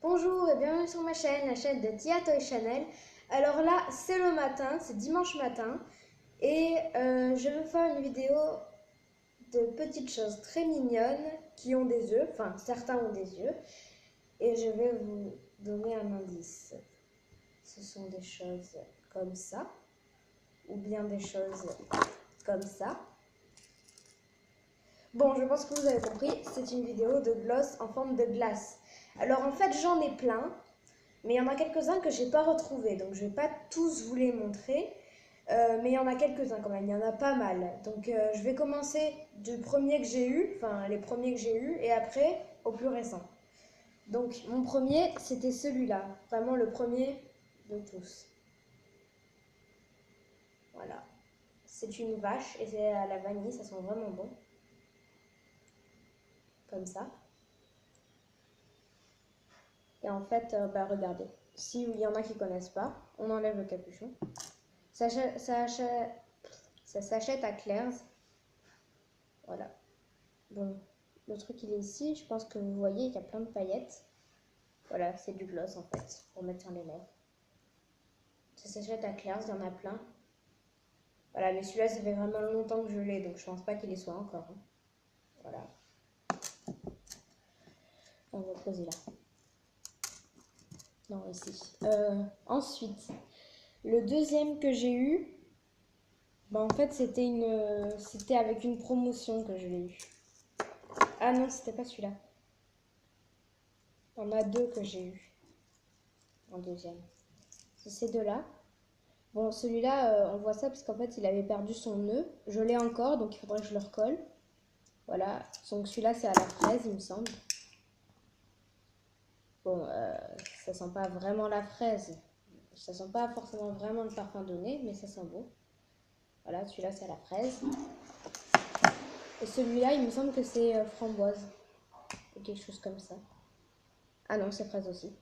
Bonjour et bienvenue sur ma chaîne, la chaîne de Tia Toy Channel. Alors là, c'est le matin, c'est dimanche matin et je vais vous faire une vidéo de petites choses très mignonnes qui ont des yeux, enfin certains ont des yeux et je vais vous donner un indice. Ce sont des choses comme ça ou bien des choses comme ça. Bon, je pense que vous avez compris, c'est une vidéo de gloss en forme de glace. Alors en fait, j'en ai plein. Mais il y en a quelques-uns que je n'ai pas retrouvés, donc je ne vais pas tous vous les montrer. Mais il y en a quelques-uns quand même, il y en a pas mal. Donc je vais commencer du premier que j'ai eu, enfin les premiers que j'ai eu, et après au plus récent. Donc mon premier, c'était celui-là, vraiment le premier de tous. Voilà. C'est une vache et c'est à la vanille, ça sent vraiment bon. Comme ça. Et en fait, regardez, s'il y en a qui ne connaissent pas, on enlève le capuchon. Ça s'achète à Claire's. Voilà. Bon, le truc il est ici. Je pense que vous voyez, il y a plein de paillettes. Voilà, c'est du gloss en fait, pour mettre sur les lèvres. Ça s'achète à Claire's, il y en a plein. Voilà, mais celui-là, ça fait vraiment longtemps que je l'ai, donc je pense pas qu'il y soit encore. Hein. Voilà. On va poser là. Non, ici. Ensuite, le deuxième que j'ai eu, en fait, c'était avec une promotion que je l'ai eu. Ah non, c'était pas celui-là. Il y en a deux que j'ai eu en deuxième. C'est ces deux-là. Bon, celui-là, on voit ça parce qu'en fait, il avait perdu son nœud. Je l'ai encore, donc il faudrait que je le recolle. Voilà. Donc celui-là, c'est à la fraise, il me semble. Bon, ça sent pas vraiment la fraise. Ça sent pas forcément vraiment le parfum donné, mais ça sent beau. Voilà, celui-là, c'est à la fraise. Et celui-là, il me semble que c'est framboise. Ou quelque chose comme ça. Ah non, c'est fraise aussi.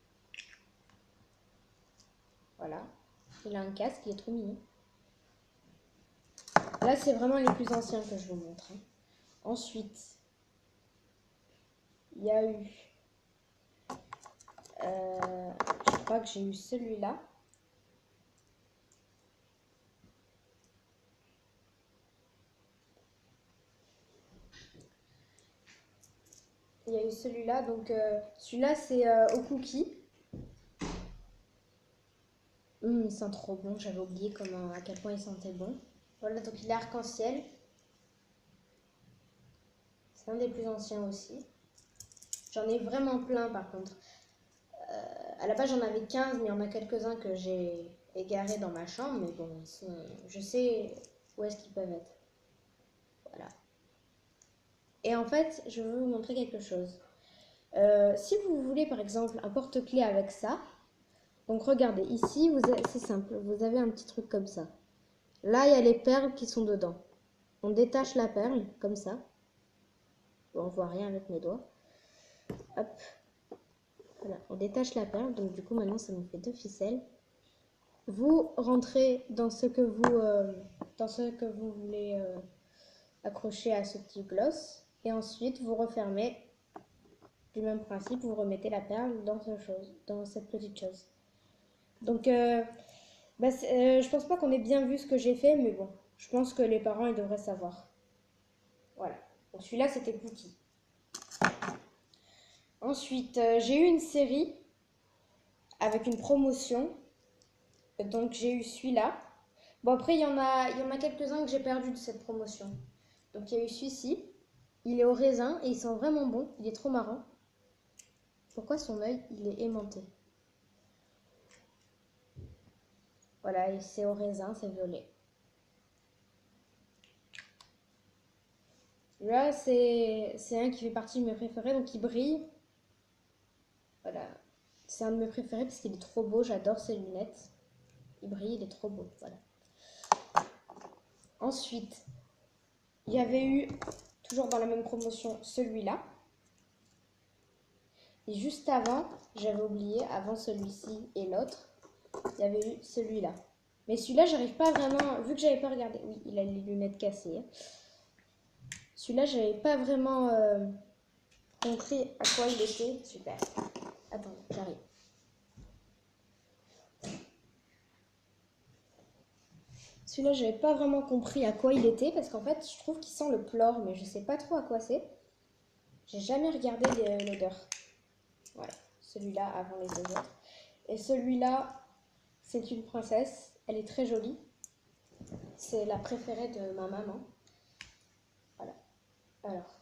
Voilà. Il a un casque, il est trop mignon. Là, c'est vraiment les plus anciens que je vous montre. Hein. Ensuite, il y a eu... je crois que j'ai eu celui-là. Il y a eu celui-là, donc celui-là c'est au cookie. Il sent trop bon, j'avais oublié à quel point il sentait bon. Voilà, donc il est arc-en-ciel. C'est un des plus anciens aussi. J'en ai vraiment plein par contre. À la base j'en avais 15, mais il y en a quelques-uns que j'ai égarés dans ma chambre. Mais bon, je sais où est-ce qu'ils peuvent être. Voilà. Et en fait, je veux vous montrer quelque chose. Si vous voulez par exemple un porte-clés avec ça, donc regardez, ici, c'est simple, vous avez un petit truc comme ça. Là, il y a les perles qui sont dedans. On détache la perle, comme ça. Bon, on voit rien avec mes doigts. Hop. Voilà, on détache la perle, donc du coup, maintenant, ça nous fait deux ficelles. Vous rentrez dans ce que vous voulez accrocher à ce petit gloss. Et ensuite, vous refermez du même principe, vous remettez la perle dans cette petite chose. Donc, je pense pas qu'on ait bien vu ce que j'ai fait, mais bon, je pense que les parents, ils devraient savoir. Voilà. Donc celui-là, c'était Cookie. Ensuite, j'ai eu une série avec une promotion. Donc j'ai eu celui-là. Bon, après, il y en a quelques-uns que j'ai perdu de cette promotion. Donc il y a eu celui-ci. Il est au raisin et il sent vraiment bon. Il est trop marrant. Pourquoi son œil, il est aimanté? Voilà, et c'est au raisin, c'est violet. Là, c'est un qui fait partie de mes préférés, donc il brille. Voilà. C'est un de mes préférés parce qu'il est trop beau, j'adore ses lunettes. Il brille, il est trop beau, voilà. Ensuite, il y avait eu, toujours dans la même promotion, celui-là. Et juste avant, j'avais oublié, avant celui-ci et l'autre, il y avait eu celui-là. Mais celui-là, j'arrive pas vraiment, vu que j'avais pas regardé, oui, il a les lunettes cassées. Celui-là, j'avais pas vraiment compris à quoi il était. Super. Attends, j'arrive. Celui-là, j'avais pas vraiment compris à quoi il était parce qu'en fait, je trouve qu'il sent le plor, mais je sais pas trop à quoi c'est. J'ai jamais regardé l'odeur. Voilà, celui-là avant les deux autres. Et celui-là, c'est une princesse. Elle est très jolie. C'est la préférée de ma maman. Voilà. Alors.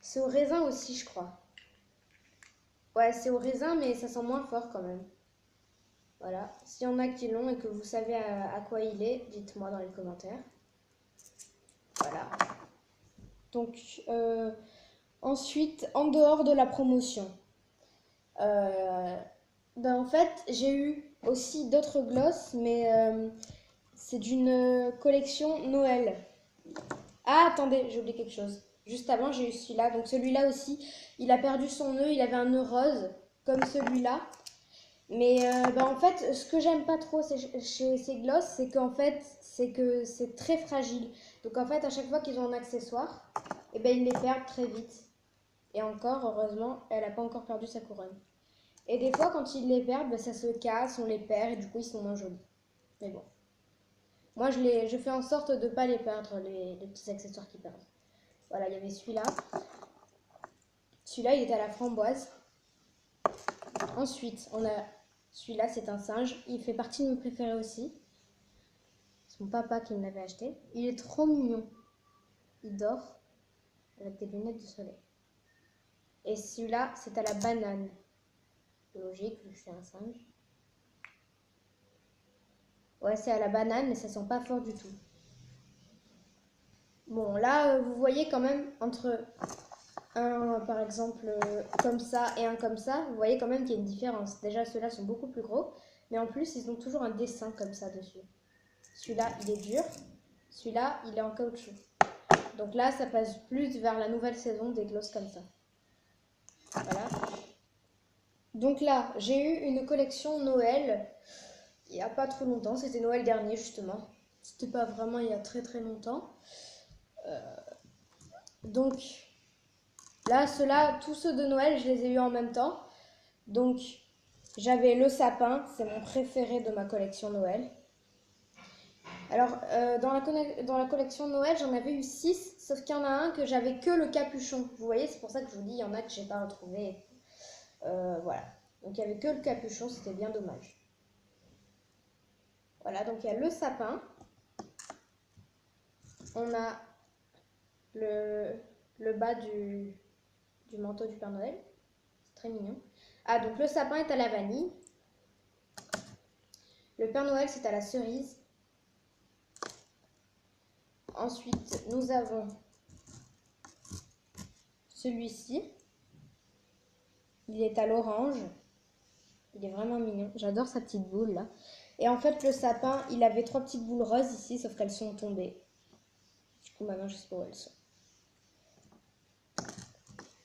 C'est au raisin aussi, je crois. Ouais, c'est au raisin, mais ça sent moins fort quand même. Voilà. S'il y en a qui l'ont et que vous savez à quoi il est, dites-moi dans les commentaires. Voilà. Donc, ensuite, en dehors de la promotion, en fait, j'ai eu aussi d'autres glosses, mais c'est d'une collection Noël. Ah, attendez, j'ai oublié quelque chose. Juste avant, j'ai eu celui-là. Donc celui-là aussi, il a perdu son nœud. Il avait un nœud rose, comme celui-là. Mais en fait, ce que j'aime pas trop chez ces glosses, c'est qu'en fait, c'est que c'est très fragile. Donc en fait, à chaque fois qu'ils ont un accessoire, eh ben, ils les perdent très vite. Et encore, heureusement, elle n'a pas encore perdu sa couronne. Et des fois, quand ils les perdent, ben, ça se casse, on les perd, et du coup, ils sont moins jolis. Mais bon. Moi, je fais en sorte de ne pas les perdre, les petits accessoires qui perdent. Voilà, il y avait celui-là. Celui-là, il était à la framboise. Ensuite, on a celui-là, c'est un singe. Il fait partie de mes préférés aussi. C'est mon papa qui me l'avait acheté. Il est trop mignon. Il dort avec des lunettes de soleil. Et celui-là, c'est à la banane. Logique, vu que c'est un singe. Ouais, c'est à la banane, mais ça sent pas fort du tout. Bon, là, vous voyez quand même entre un, par exemple, comme ça et un comme ça, vous voyez quand même qu'il y a une différence. Déjà, ceux-là sont beaucoup plus gros, mais en plus, ils ont toujours un dessin comme ça dessus. Celui-là, il est dur. Celui-là, il est en caoutchouc. Donc là, ça passe plus vers la nouvelle saison des glosses comme ça. Voilà. Donc là, j'ai eu une collection Noël il n'y a pas trop longtemps. C'était Noël dernier, justement. C'était pas vraiment il y a très très longtemps. Donc là, tous ceux de Noël, je les ai eu en même temps. Donc j'avais le sapin, c'est mon préféré de ma collection Noël. Alors, dans la collection Noël, j'en avais eu 6, sauf qu'il y en a un que j'avais que le capuchon. Vous voyez, c'est pour ça que je vous dis, il y en a que j'ai pas retrouvé. Voilà. Donc, il n'y avait que le capuchon, c'était bien dommage. Voilà, donc il y a le sapin. On a le bas du manteau du Père Noël. C'est très mignon. Ah, donc le sapin est à la vanille. Le Père Noël, c'est à la cerise. Ensuite, nous avons celui-ci. Il est à l'orange. Il est vraiment mignon. J'adore sa petite boule là. Et en fait, le sapin, il avait 3 petites boules roses ici, sauf qu'elles sont tombées. Du coup, maintenant, je sais pas où elles sont.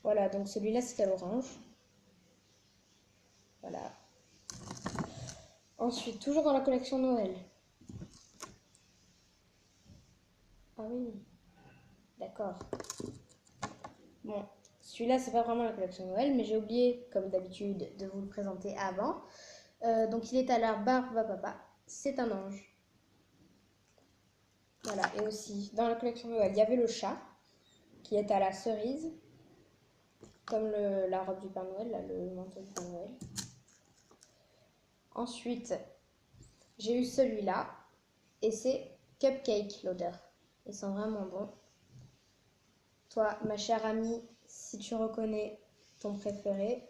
Voilà, donc celui-là, c'est à l'orange. Voilà. Ensuite, toujours dans la collection Noël. Ah oui. D'accord. Bon, celui-là, c'est pas vraiment la collection Noël, mais j'ai oublié, comme d'habitude, de vous le présenter avant. Donc, il est à la barbe à papa. C'est un ange. Voilà, et aussi, dans la collection Noël, il y avait le chat, qui est à la cerise, comme la robe du Père Noël, là, le manteau du Père Noël. Ensuite, j'ai eu celui-là, et c'est Cupcake, l'odeur. Ils sont vraiment bons. Toi, ma chère amie, si tu reconnais ton préféré,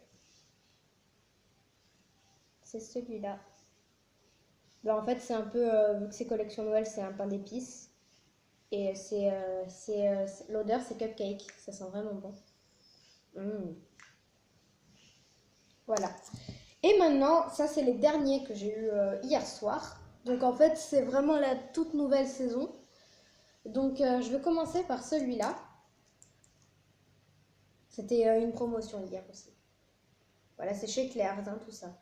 c'est celui-là. Ben, en fait, c'est un peu, vu que c'est collection Noël, c'est un pain d'épices. Et l'odeur, c'est cupcake. Ça sent vraiment bon. Mmh. Voilà. Et maintenant, ça, c'est les derniers que j'ai eu hier soir. Donc, en fait, c'est vraiment la toute nouvelle saison. Donc, je vais commencer par celui-là. C'était une promotion hier aussi. Voilà, c'est chez Claire's, hein, tout ça.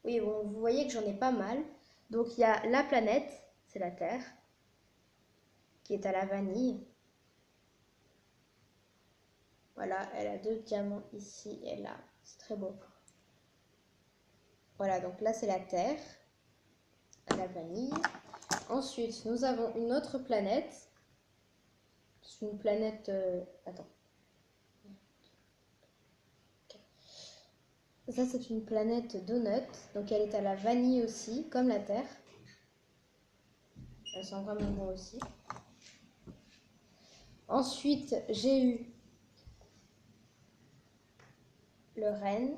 Oui, bon, vous voyez que j'en ai pas mal. Donc, il y a la planète, c'est la Terre, qui est à la vanille. Voilà, elle a 2 diamants ici et là. C'est très beau. Voilà, donc là, c'est la Terre, la vanille. Ensuite, nous avons une autre planète. C'est une planète... attends. Ça, c'est une planète donut. Donc, elle est à la vanille aussi, comme la Terre. Elle sent vraiment bon aussi. Ensuite, j'ai eu le renne.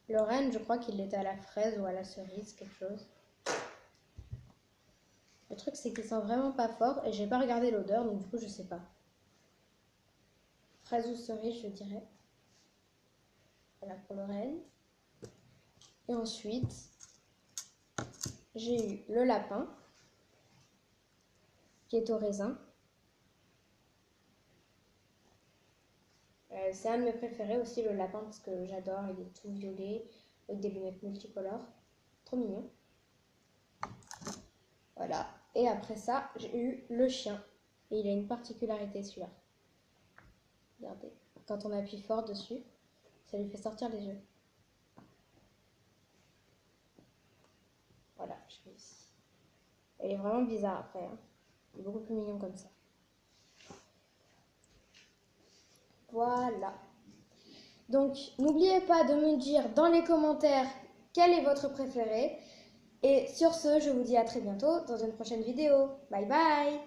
Le renne, je crois qu'il était à la fraise ou à la cerise, quelque chose. Le truc, c'est qu'il sent vraiment pas fort et j'ai pas regardé l'odeur, donc du coup, je sais pas. Fraise ou cerise, je dirais. Voilà pour le renne. Et ensuite, j'ai eu le lapin, qui est au raisin. C'est un de mes préférés aussi, le lapin, parce que j'adore. Il est tout violet, avec des lunettes multicolores. Trop mignon. Voilà. Et après ça, j'ai eu le chien. Et il a une particularité, celui-là. Regardez. Quand on appuie fort dessus, ça lui fait sortir les yeux. Voilà, je fais ici. Il est vraiment bizarre après. Hein. Il est beaucoup plus mignon comme ça. Voilà. Donc, n'oubliez pas de me dire dans les commentaires quel est votre préféré. Et sur ce, je vous dis à très bientôt dans une prochaine vidéo. Bye bye!